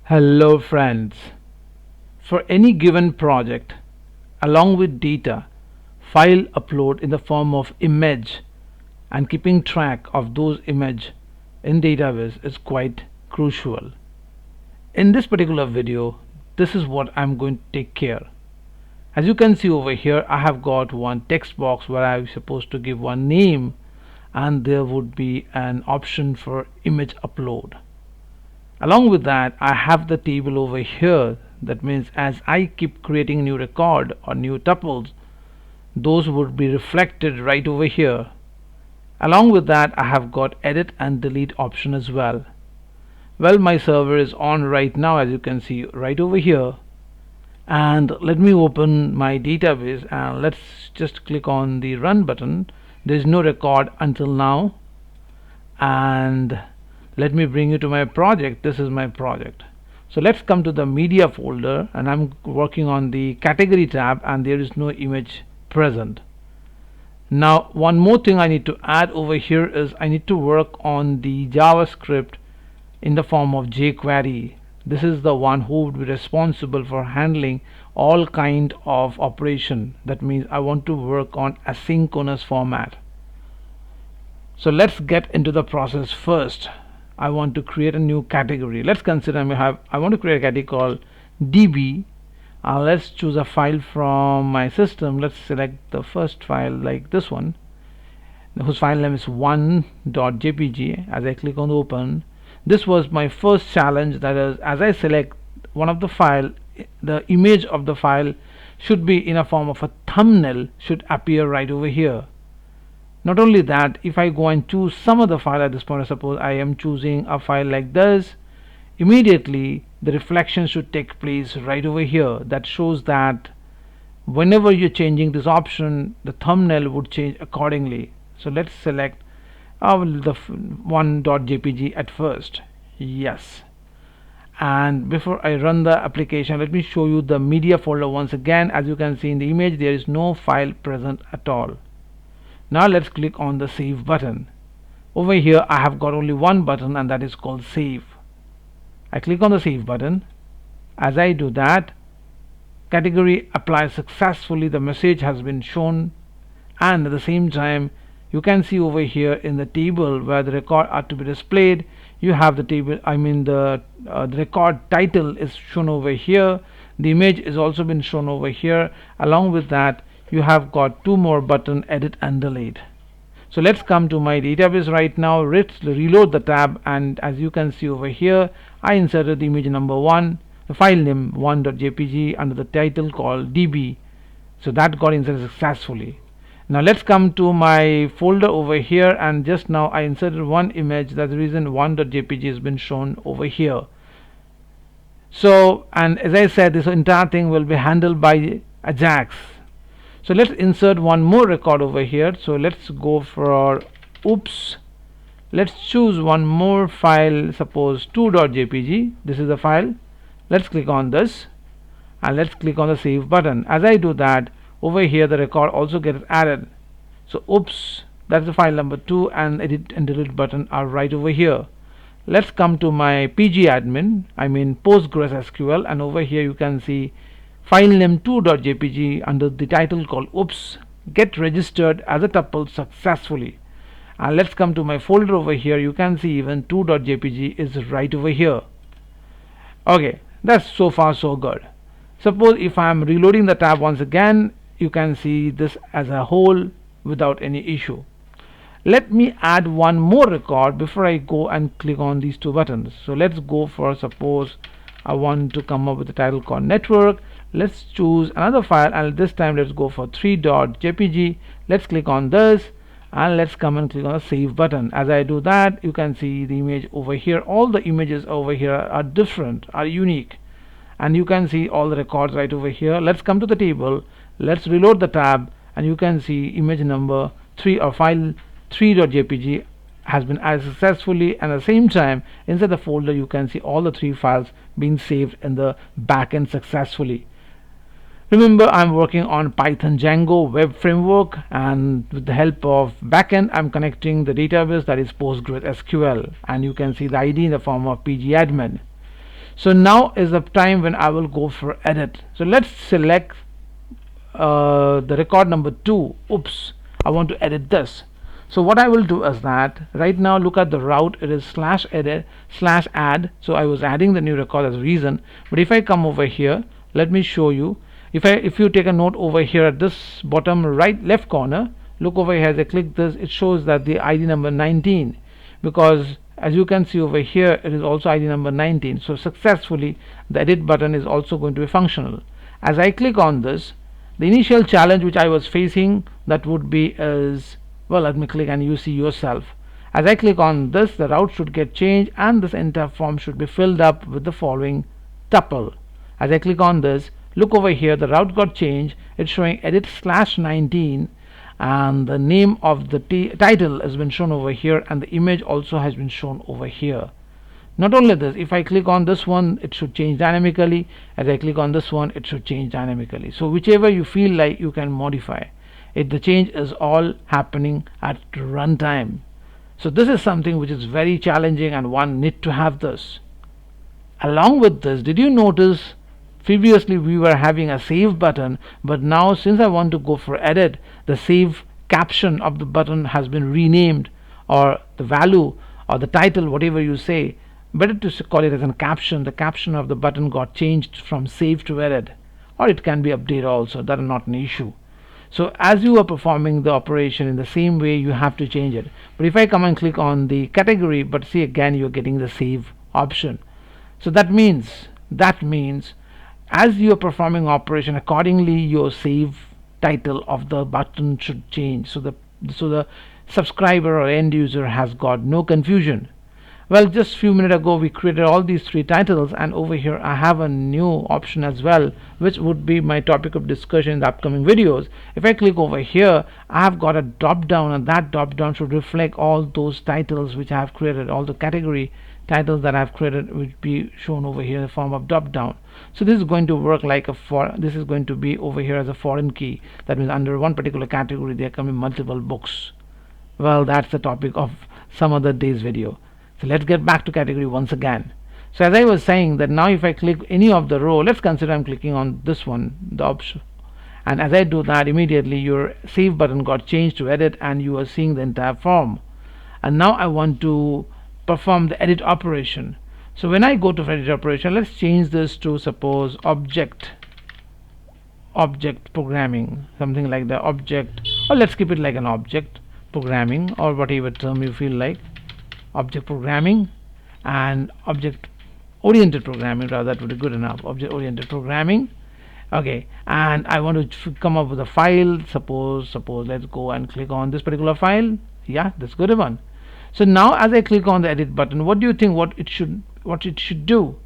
Hello friends. For any given project, along with data, file upload in the form of image and keeping track of those image in database is quite crucial. In this particular video, this is what I'm going to take care. As you can see over here, I have got one text box where I'm supposed to give one name, and there would be an option for image upload. Along with that, I have the table over here. That means as I keep creating new record or new tuples, those would be reflected right over here. Along with that, I have got edit and delete option as well. Well, my server is on right now, as you can see right over here, and let me open my database and let's just click on the run button. There is no record until now, and let me bring you to my project. This is my project. So let's come to the media folder, and I'm working on the category tab, and there is no image present. Now one more thing I need to add over here is I need to work on the JavaScript in the form of jQuery. This is the one who would be responsible for handling all kind of operation. That means I want to work on asynchronous format. So let's get into the process first. I want to create a new category. Let's consider I want to create a category called DB. Let's choose a file from my system. Let's select the first file, like this one, whose file name is 1.jpg. As I click on open, this was my first challenge. That is, as I select one of the file, the image of the file should be in a form of a thumbnail, should appear right over here. Not only that, if I go and choose some other file at this point, suppose I am choosing a file like this, immediately the reflection should take place right over here. That shows that whenever you're changing this option, the thumbnail would change accordingly. So let's select the 1.jpg at first. Yes. And before I run the application, let me show you the media folder once again. As you can see in the image, there is no file present at all. Now let's click on the save button. Over here I have got only one button, and that is called save. I click on the save button. As I do that, category applies successfully. The message has been shown, and at the same time you can see over here in the table where the record are to be displayed, you have the table, the record title is shown over here. The image is also been shown over here. Along with that, you have got two more button, edit and delete. So let's come to my database right now. Let's reload the tab, and as you can see over here, I inserted the image number 1, the file name 1.jpg under the title called db. So that got inserted successfully. Now let's come to my folder over here, and just now I inserted one image. That's the reason 1.jpg has been shown over here. So, and as I said, this entire thing will be handled by AJAX. So let's insert one more record over here. So let's go for oops. Let's choose one more file, suppose 2.jpg. This is the file. Let's click on this, and let's click on the save button. As I do that, over here the record also gets added. So oops, that's the file number 2, and edit and delete button are right over here. Let's come to my pgadmin, PostgreSQL, and over here you can see file name 2.jpg under the title called oops get registered as a tuple successfully. And let's come to my folder over here. You can see even 2.jpg is right over here. Okay, that's so far so good. Suppose if I am reloading the tab once again, you can see this as a whole without any issue. Let me add one more record before I go and click on these two buttons. So let's go for, suppose I want to come up with a title called network. Let's choose another file, and this time let's go for 3.jpg. Let's click on this, and let's come and click on the save button. As I do that, you can see the image over here. All the images over here are different, are unique, and you can see all the records right over here. Let's come to the table. Let's reload the tab, and you can see image number 3 or file 3.jpg has been added successfully, and at the same time inside the folder you can see all the 3 files being saved in the backend successfully. Remember, I'm working on Python Django web framework, and with the help of backend I'm connecting the database, that is PostgreSQL, and you can see the ID in the form of pgadmin. So now is the time when I will go for edit. So let's select the record number 2. Oops, I want to edit this. So what I will do is that right now, look at the route, it is /edit/add. So I was adding the new record as a reason. But if I come over here, let me show you. If you take a note over here at this bottom right left corner, look over here. As I click this, it shows that the ID number 19, because as you can see over here, it is also ID number 19. So successfully the edit button is also going to be functional. As I click on this, the initial challenge which I was facing, that would be is, well, let me click and you see yourself. As I click on this, the route should get changed and this entire form should be filled up with the following tuple. As I click on this, look over here, the route got changed. It's showing edit/19 and the name of the title has been shown over here, and the image also has been shown over here. Not only this, if I click on this one, it should change dynamically. As I click on this one, it should change dynamically. So whichever you feel like, you can modify it. The change is all happening at runtime. So this is something which is very challenging, and one need to have this. Along with this, did you notice previously we were having a save button, but now since I want to go for edit, the save caption of the button has been renamed, or the value or the title, whatever you say, better to call it as a caption. The caption of the button got changed from save to edit, or it can be updated also. That is not an issue. So as you are performing the operation in the same way, you have to change it. But if I come and click on the category, but see again, you're getting the save option. So that means as you are performing operation accordingly, your save title of the button should change, so the subscriber or end user has got no confusion. Well, just few minutes ago we created all these 3 titles, and over here I have a new option as well, which would be my topic of discussion in the upcoming videos. If I click over here, I have got a drop down, and that drop down should reflect all those titles which I have created. All the category titles that I have created will be shown over here in the form of drop down. So this is going to work like this is going to be over here as a foreign key. That means under one particular category there can be multiple books. Well, that's the topic of some other day's video. So let's get back to category once again. So as I was saying, that now if I click any of the row, let's consider I'm clicking on this one, the option, and as I do that, immediately your save button got changed to edit, and you are seeing the entire form. And now I want to perform the edit operation. So when I go to edit operation, let's change this to, suppose, object programming, something like the object, or let's keep it like an object programming, or whatever term you feel like. Object programming and object oriented programming, rather, that would be good enough. Object oriented programming. Okay, and I want to come up with a file. Suppose let's go and click on this particular file. Yeah, that's good one. So now as I click on the edit button, what do you think what it should do?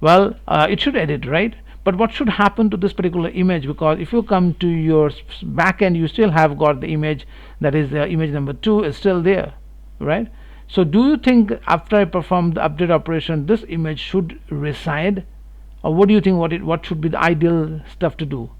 Well, it should edit, right? But what should happen to this particular image? Because if you come to your backend, you still have got the image, that is the image number 2 is still there, right? So do you think after I perform the update operation, this image should reside, or what do you think what should be the ideal stuff to do?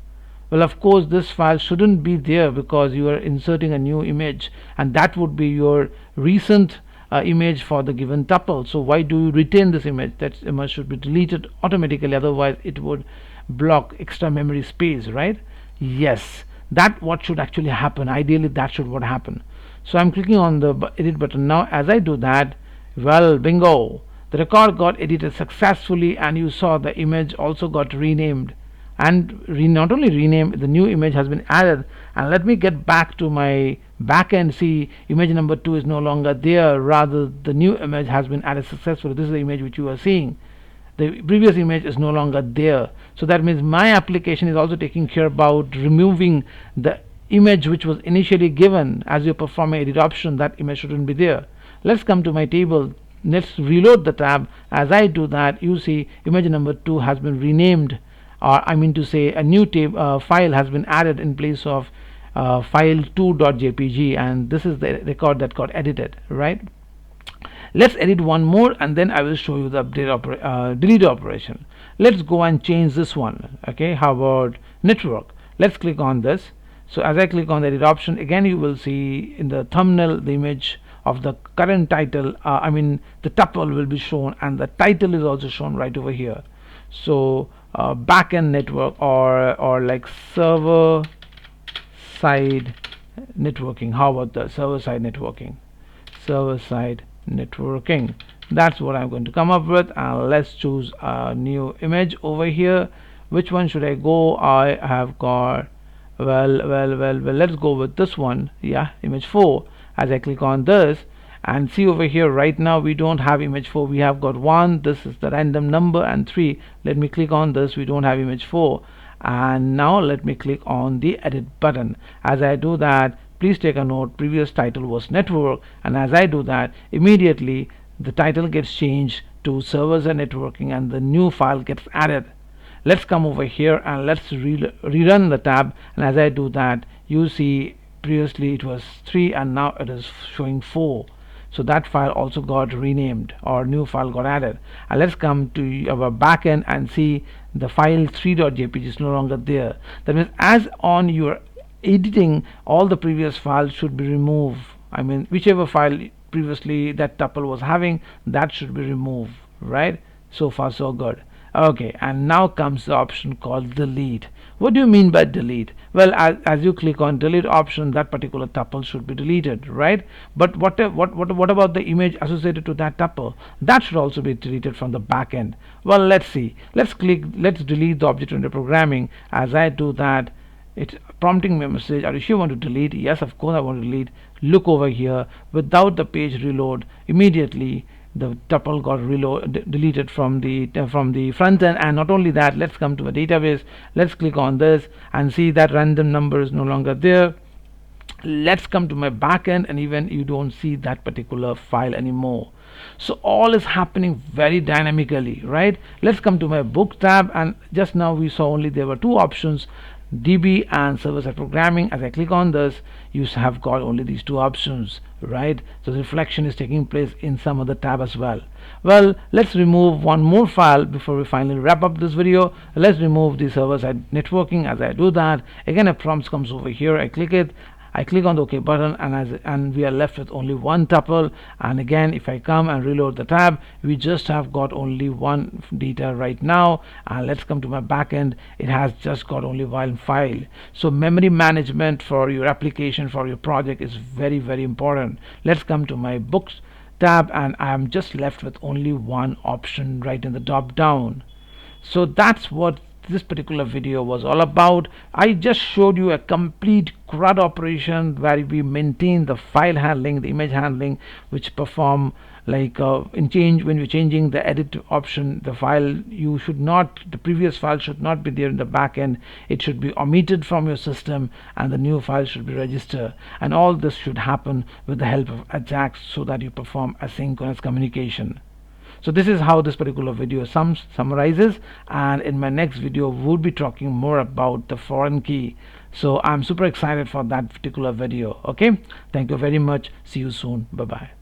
Well, of course this file shouldn't be there, because you are inserting a new image, and that would be your recent image for the given tuple. So why do you retain this image? That image should be deleted automatically, otherwise it would block extra memory space, right? Yes, that what should actually happen. Ideally that should what happen. So I'm clicking on the edit button now. As I do that, well, bingo, the record got edited successfully, and you saw the image also got renamed, and not only renamed, the new image has been added. And let me get back to my backend. See, image number 2 is no longer there, rather the new image has been added successfully. This is the image which you are seeing. The previous image is no longer there. So that means my application is also taking care about removing the image which was initially given. As you perform edit option, that image shouldn't be there. Let's come to my table. Let's reload the tab. As I do that, you see image number 2 has been renamed, or I mean to say a new file has been added in place of file2.jpg, and this is the record that got edited, right? Let's edit one more, and then I will show you the delete operation. Let's go and change this one. Okay, how about network? Let's click on this. So as I click on the edit option, again you will see in the thumbnail the image of the current title, I mean the tuple will be shown, and the title is also shown right over here. So backend network, or like server side networking. How about the server side networking? Server side networking, that's what I'm going to come up with. And let's choose a new image over here. Which one should I go? I have got, well, let's go with this one. Yeah, image 4. As I click on this and see over here, right now we don't have image 4, we have got 1, this is the random number, and 3. Let me click on this, we don't have image 4. And now let me click on the edit button. As I do that, please take a note, previous title was network, and as I do that, immediately the title gets changed to servers and networking, and the new file gets added. Let's come over here and let's rerun the tab, and as I do that, you see previously it was 3 and now it is showing 4. So that file also got renamed, or new file got added. And let's come to our backend and see the file 3.jpg is no longer there. That means as on your editing, all the previous files should be removed. I mean whichever file previously that tuple was having, that should be removed, right? So far so good. Okay, and now comes the option called delete. What do you mean by delete? Well, as you click on delete option, that particular tuple should be deleted, right? But what about the image associated to that tuple? That should also be deleted from the back end. Well, let's see. Let's delete the object-oriented programming. As I do that, it's prompting me a message, are you sure you want to delete? Yes, of course I want to delete. Look over here, without the page reload, immediately the tuple got deleted from the front end. And not only that, let's come to a database. Let's click on this and see that random number is no longer there. Let's come to my backend, and even you don't see that particular file anymore. So all is happening very dynamically, right? Let's come to my book tab, and just now we saw only there were two options, DB and server-side programming. As I click on this, you have got only these two options, right? So the reflection is taking place in some other tab as well. Well, let's remove one more file before we finally wrap up this video. Let's remove the server-side networking. As I do that, again a prompt comes over here. I click it, I click on the OK button, and we are left with only one tuple. And again, if I come and reload the tab, we just have got only one data right now. And let's come to my backend. It has just got only one file. So memory management for your application, for your project, is very, very important. Let's come to my books tab, and I am just left with only one option right in the drop down. So that's what this particular video was all about. I just showed you a complete CRUD operation where we maintain the file handling, the image handling, which perform like when you're changing the edit option, the previous file should not be there in the back end. It should be omitted from your system, and the new file should be registered. And all this should happen with the help of AJAX, so that you perform asynchronous communication. So this is how this particular video summarizes, and in my next video we'll be talking more about the foreign key. So I'm super excited for that particular video. Okay, thank you very much. See you soon. Bye bye.